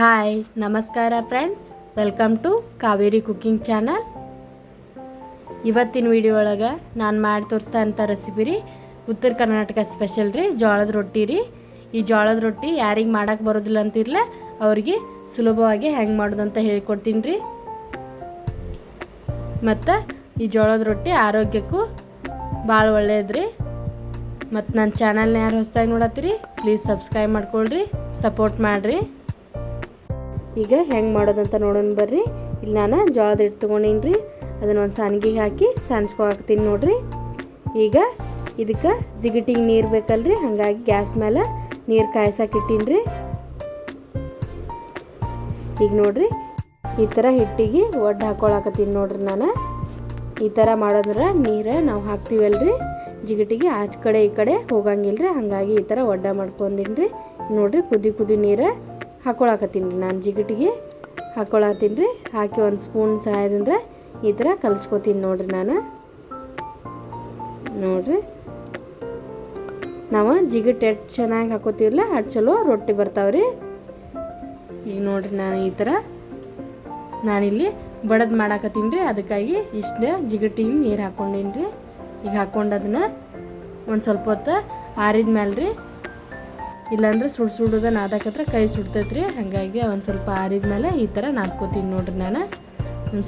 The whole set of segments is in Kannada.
ಹಾಯ್ ನಮಸ್ಕಾರ friends, welcome to Kaveri cooking channel. ಇವತ್ತಿನ ವಿಡಿಯೋ ಒಳಗೆ ನಾನು ಮಾಡಿ ತೋರಿಸ್ತಾ ಅಂತ ರೆಸಿಪಿ ರೀ ಉತ್ತರ ಕರ್ನಾಟಕ ಸ್ಪೆಷಲ್ ರೀ ಜೋಳದ ರೊಟ್ಟಿ ರೀ. ಈ ಜೋಳದ ರೊಟ್ಟಿ ಯಾರಿಗೆ ಮಾಡೋಕ್ಕೆ ಬರೋದಿಲ್ಲ ಅಂತಿರಲ್ಲ ಅವ್ರಿಗೆ ಸುಲಭವಾಗಿ ಹೆಂಗೆ ಮಾಡೋದು ಅಂತ ಹೇಳ್ಕೊಡ್ತೀನಿ ರೀ. ಮತ್ತು ಈ ಜೋಳದ ರೊಟ್ಟಿ ಆರೋಗ್ಯಕ್ಕೂ ಭಾಳ ಒಳ್ಳೆಯದು ರೀ. ಮತ್ತು ನನ್ನ ಚಾನಲ್ನ ಯಾರು ಹೊಸದಾಗಿ ನೋಡತ್ತೀರಿ ಪ್ಲೀಸ್ ಸಬ್ಸ್ಕ್ರೈಬ್ ಮಾಡ್ಕೊಳ್ರಿ, ಸಪೋರ್ಟ್ ಮಾಡಿರಿ. ಈಗ ಹೆಂಗೆ ಮಾಡೋದಂತ ನೋಡೋಣ ಬರ್ರಿ. ಇಲ್ಲಿ ನಾನು ಜೋಳದ ಹಿಟ್ಟು ತೊಗೊಂಡೀನಿ ರೀ, ಅದನ್ನು ಒಂದು ಸಾಣಿಗೆಗೆ ಹಾಕಿ ಸಾಣಿಸ್ಕೊಳಾಕ್ತೀನಿ ನೋಡಿರಿ. ಈಗ ಇದಕ್ಕೆ ಜಿಗಿಟಿಗೆ ನೀರು ಬೇಕಲ್ರಿ, ಹಾಗಾಗಿ ಗ್ಯಾಸ್ ಮೇಲೆ ನೀರು ಕಾಯ್ಸಕ್ಕೆ ಇಟ್ಟೀನಿ ರೀ. ಈಗ ನೋಡಿರಿ ಈ ಥರ ಹಿಟ್ಟಿಗೆ ಒಡ್ಡು ಹಾಕ್ಕೊಳಕತ್ತೀನಿ ನೋಡಿರಿ. ನಾನು ಈ ಥರ ಮಾಡೋದ್ರೆ ನೀರು ನಾವು ಹಾಕ್ತೀವಲ್ರಿ ಜಿಗಿಟಿಗೆ ಆಚೆ ಕಡೆ ಈ ಕಡೆ ಹೋಗಂಗಿಲ್ಲ ರೀ, ಹಾಗಾಗಿ ಈ ಥರ ಒಡ್ಡ ಮಾಡ್ಕೊಂಡೀನಿ ರೀ. ನೋಡಿರಿ ಕುದಿ ನೀರು ಹಾಕ್ಕೊಳಕತ್ತೀನಿ ರೀ, ನಾನು ಜಿಗಿಟಿಗೆ ಹಾಕ್ಕೊಳತ್ತೀನಿ ರೀ. ಹಾಕಿ ಒಂದು ಸ್ಪೂನ್ ಸಹಾಯದಿಂದ ಈ ಥರ ಕಲಿಸ್ಕೊತೀನಿ ನೋಡಿರಿ. ನಾನು ನೋಡಿರಿ ನಾವು ಜಿಗಿಟ್ ಎಷ್ಟು ಚೆನ್ನಾಗಿ ಹಾಕೋತೀವಲ್ಲ ಅಷ್ಟು ಚಲೋ ರೊಟ್ಟಿ ಬರ್ತಾವ್ರಿ. ಈಗ ನೋಡಿರಿ ನಾನು ಈ ಥರ ನಾನಿಲ್ಲಿ ಬಡದು ಮಾಡಾಕತ್ತೀನಿ ರೀ, ಅದಕ್ಕಾಗಿ ಇಷ್ಟು ಜಿಗಿಟಿಗೆ ನೀರು ಹಾಕ್ಕೊಂಡೀನಿ ರೀ. ಈಗ ಹಾಕ್ಕೊಂಡು ಅದನ್ನು ಒಂದು ಸ್ವಲ್ಪ ಹೊತ್ತು ಆರಿದ ಮೇಲೆ ರೀ, ಇಲ್ಲಾಂದ್ರೆ ಸುಡೋದ ನಾದಕತ್ರ ಕೈ ಸುಡ್ತೈತೆ ರೀ, ಹಾಗಾಗಿ ಒಂದು ಸ್ವಲ್ಪ ಆರಿದ ಮೇಲೆ ಈ ಥರ ನಾದ್ಕೋತೀನಿ ನೋಡಿರಿ. ನಾನು ಒಂದು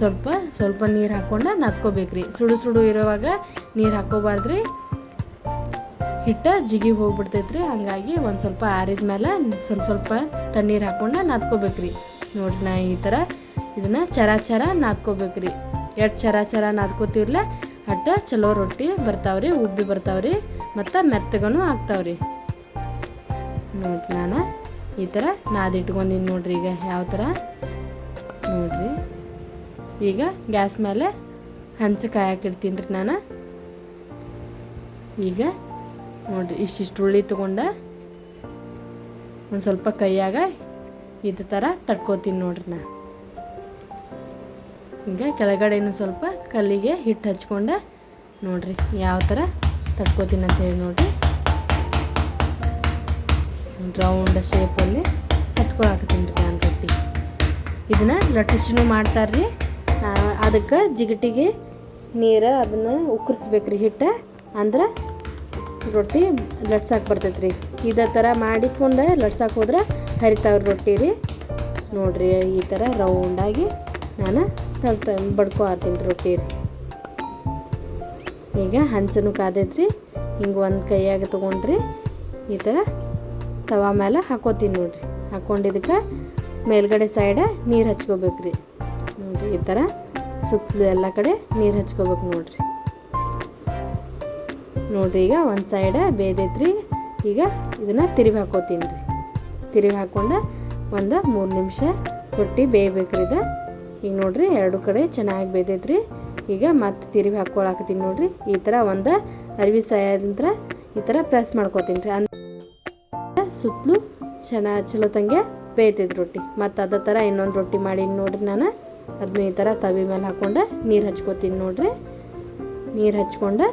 ಸ್ವಲ್ಪ ನೀರು ಹಾಕ್ಕೊಂಡು ನಾದ್ಕೋಬೇಕು ರೀ. ಸುಡು ಇರೋವಾಗ ನೀರು ಹಾಕ್ಕೋಬಾರ್ದ್ರಿ, ಹಿಟ್ಟು ಜಿಗಿ ಹೋಗ್ಬಿಡ್ತೈತೆ ರೀ. ಹಾಗಾಗಿ ಒಂದು ಸ್ವಲ್ಪ ಆರಿದ ಮೇಲೆ ಸ್ವಲ್ಪ ತಣ್ಣೀರು ಹಾಕ್ಕೊಂಡು ನಾದ್ಕೋಬೇಕು ರೀ. ನೋಡಿರಿ ನಾ ಈ ಥರ ಇದನ್ನು ಚರ ನಾದ್ಕೋಬೇಕು ರೀ. ಎಷ್ಟು ಚರ ನಾದ್ಕೋತೀವ್ರಲ್ಲ ಅಟ್ಟು ಚಲೋ ರೊಟ್ಟಿ ಬರ್ತಾವ್ರಿ, ಉಬ್ಬಿ ಬರ್ತಾವ್ರಿ, ಮತ್ತು ಮೆತ್ತಗೂ ಆಗ್ತಾವ್ರಿ. ನೋಡ್ರಿ ನಾನು ಈ ಥರ ನಾದಿಟ್ಕೊಂಡಿನಿ ನೋಡ್ರಿ. ಈಗ ಯಾವ ಥರ ನೋಡ್ರಿ, ಈಗ ಗ್ಯಾಸ್ ಮೇಲೆ ಹಂಚು ಕಾಯಕ್ಕಿಡ್ತೀನಿ ರೀ ನಾನು. ಈಗ ನೋಡ್ರಿ ಇಷ್ಟಿಷ್ಟು ಉಳ್ಳಿ ತೊಗೊಂಡು ಒಂದು ಸ್ವಲ್ಪ ಕೈಯಾಗ ಇದೇ ಥರ ತಟ್ಕೋತೀನಿ ನೋಡ್ರಿ. ನಾ ಈಗ ಕೆಳಗಡೆನೂ ಸ್ವಲ್ಪ ಕಲ್ಲಿಗೆ ಹಿಟ್ಟು ಹಚ್ಕೊಂಡು ನೋಡ್ರಿ ಯಾವ ಥರ ತಟ್ಕೋತೀನಿ ಅಂತೇಳಿ ನೋಡ್ರಿ. ರೌಂಡ್ ಶೇಪಲ್ಲಿ ಹಚ್ಕೊಳಕತ್ತೀನಿ ರೀ ನಾನು ರೊಟ್ಟಿ. ಇದನ್ನು ಲಟ್ಟಿಸಿನೂ ಮಾಡ್ತಾರೆ ರೀ. ಅದಕ್ಕೆ ಜಿಗಿಟಿಗೆ ನೀರು ಅದನ್ನು ಉಕ್ಕರಿಸ್ಬೇಕ್ರಿ ಹಿಟ್ಟು, ಅಂದ್ರೆ ರೊಟ್ಟಿ ಲಟ್ಸಕ್ಕೆ ಬರ್ತೈತೆ ರೀ. ಇದೇ ಥರ ಮಾಡಿಕೊಂಡು ಲಟ್ಸಕ್ಕೆ ಹೋದ್ರೆ ಹರಿತಾವ್ರಿ ರೊಟ್ಟಿ ರೀ. ನೋಡಿರಿ ಈ ಥರ ರೌಂಡಾಗಿ ನಾನು ಬಡ್ಕೊತೀನಿ ರೊಟ್ಟಿ ರೀ. ಈಗ ಹಂಚನು ಕಾದೈತ್ರಿ, ಹಿಂಗೆ ಒಂದು ಕೈಯಾಗ ತೊಗೊಂಡ್ರಿ ಈ ಥರ ತವಾ ಮೇಲೆ ಹಾಕೋತೀನಿ ನೋಡಿರಿ. ಹಾಕ್ಕೊಂಡಿದ್ದಕ್ಕೆ ಮೇಲ್ಗಡೆ ಸೈಡ ನೀರು ಹಚ್ಕೋಬೇಕು ರೀ. ನೋಡಿರಿ ಈ ಥರ ಸುತ್ತಲೂ ಎಲ್ಲ ಕಡೆ ನೀರು ಹಚ್ಕೋಬೇಕು ನೋಡಿರಿ. ನೋಡಿರಿ ಈಗ ಒಂದು ಸೈಡ ಬೇದೈತ್ರಿ. ಈಗ ಇದನ್ನು ತಿರುವಿ ಹಾಕೋತೀನಿ ರೀ. ತಿರುವಿ ಹಾಕ್ಕೊಂಡು ಒಂದು 3 ನಿಮಿಷ ರೊಟ್ಟಿ ಬೇಯಬೇಕ್ರಿ ಇದು. ಈಗ ನೋಡಿರಿ ಎರಡು ಕಡೆ ಚೆನ್ನಾಗಿ ಬೇದೈತ್ರಿ. ಈಗ ಮತ್ತೆ ತಿರುವಿ ಹಾಕ್ಕೊಳಕತ್ತೀನಿ ನೋಡಿರಿ. ಈ ಥರ ಒಂದು ಅರಿವಿ ಸಹಾಯದಿಂದ ಈ ಥರ ಪ್ರೆಸ್ ಮಾಡ್ಕೋತೀನಿ ರೀ. ಸುತ್ತಲೂ ಚಲೋ ತಂಗೆ ಬೇಯ್ತೈತೆ ರೊಟ್ಟಿ. ಮತ್ತು ಅದೇ ಥರ ಇನ್ನೊಂದು ರೊಟ್ಟಿ ಮಾಡೀನಿ ನೋಡಿರಿ. ನಾನು ಅದನ್ನ ಈ ಥರ ತವಿ ಮೇಲೆ ಹಾಕ್ಕೊಂಡು ನೀರು ಹಚ್ಕೋತೀನಿ ನೋಡಿರಿ. ನೀರು ಹಚ್ಕೊಂಡು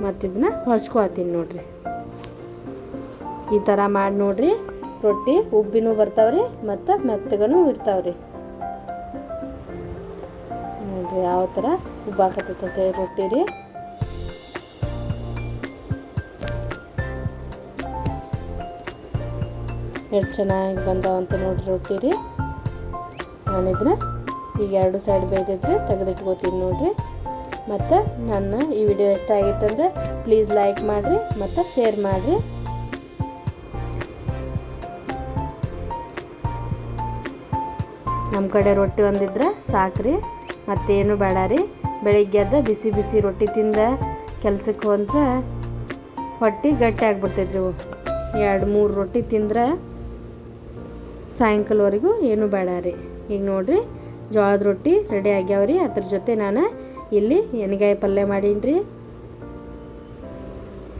ಮತ್ತು ಇದನ್ನ ಹೊಳ್ಸ್ಕೊತೀನಿ ನೋಡಿರಿ. ಈ ಥರ ಮಾಡಿ ನೋಡಿರಿ, ರೊಟ್ಟಿ ಉಬ್ಬಿನೂ ಬರ್ತಾವ್ರಿ ಮತ್ತು ಮೆತ್ತಗೂ ಇರ್ತಾವ್ರಿ. ನೋಡಿರಿ ಯಾವ ಥರ ಉಬ್ಬಾಕತ್ತೈತೆ ರೊಟ್ಟಿ ರೀ. ಎಷ್ಟು ಚೆನ್ನಾಗಿ ಬಂದಾವಂತ ನೋಡ್ರಿ ರೊಟ್ಟಿ ರೀ. ನಾನಿದ್ರೆ ಈಗ 2 ಸೈಡ್ ಬೇಯ್ದಿದ್ರೆ ತೆಗೆದಿಟ್ಕೋತೀನಿ ನೋಡಿರಿ. ಮತ್ತು ನನ್ನ ಈ ವಿಡಿಯೋ ಇಷ್ಟ ಆಗಿತ್ತಂದ್ರೆ ಪ್ಲೀಸ್ ಲೈಕ್ ಮಾಡಿರಿ ಮತ್ತು ಶೇರ್ ಮಾಡಿರಿ. ನಮ್ಮ ಕಡೆ ರೊಟ್ಟಿ ಒಂದಿದ್ರೆ ಸಾಕ್ರಿ, ಮತ್ತೇನು ಬೇಡ ರೀ. ಬೆಳಿಗ್ಗೆ ಎದ್ದು ಬಿಸಿ ರೊಟ್ಟಿ ತಿಂದ ಕೆಲ್ಸಕ್ಕೆ ಹೋದ್ರೆ ಹೊಟ್ಟೆ ಗಟ್ಟಿ ಆಗಿಬಿಡ್ತೈತ್ರಿ. 2-3 ರೊಟ್ಟಿ ತಿಂದ್ರೆ ಸಾಯಂಕಾಲವರೆಗೂ ಏನೂ ಬೇಡ ರೀ. ಈಗ ನೋಡಿರಿ ಜೋಳದ ರೊಟ್ಟಿ ರೆಡಿ ಆಗ್ಯಾವ್ರಿ. ಅದ್ರ ಜೊತೆ ನಾನು ಇಲ್ಲಿ ಎಣ್ಗಾಯಿ ಪಲ್ಯ ಮಾಡೀನಿ ರೀ.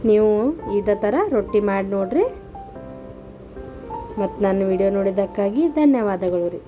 ನೀವು ಇದೇ ಥರ ರೊಟ್ಟಿ ಮಾಡಿ ನೋಡಿರಿ. ಮತ್ತು ನನ್ನ ವಿಡಿಯೋ ನೋಡಿದ್ದಕ್ಕಾಗಿ ಧನ್ಯವಾದಗಳು ರೀ.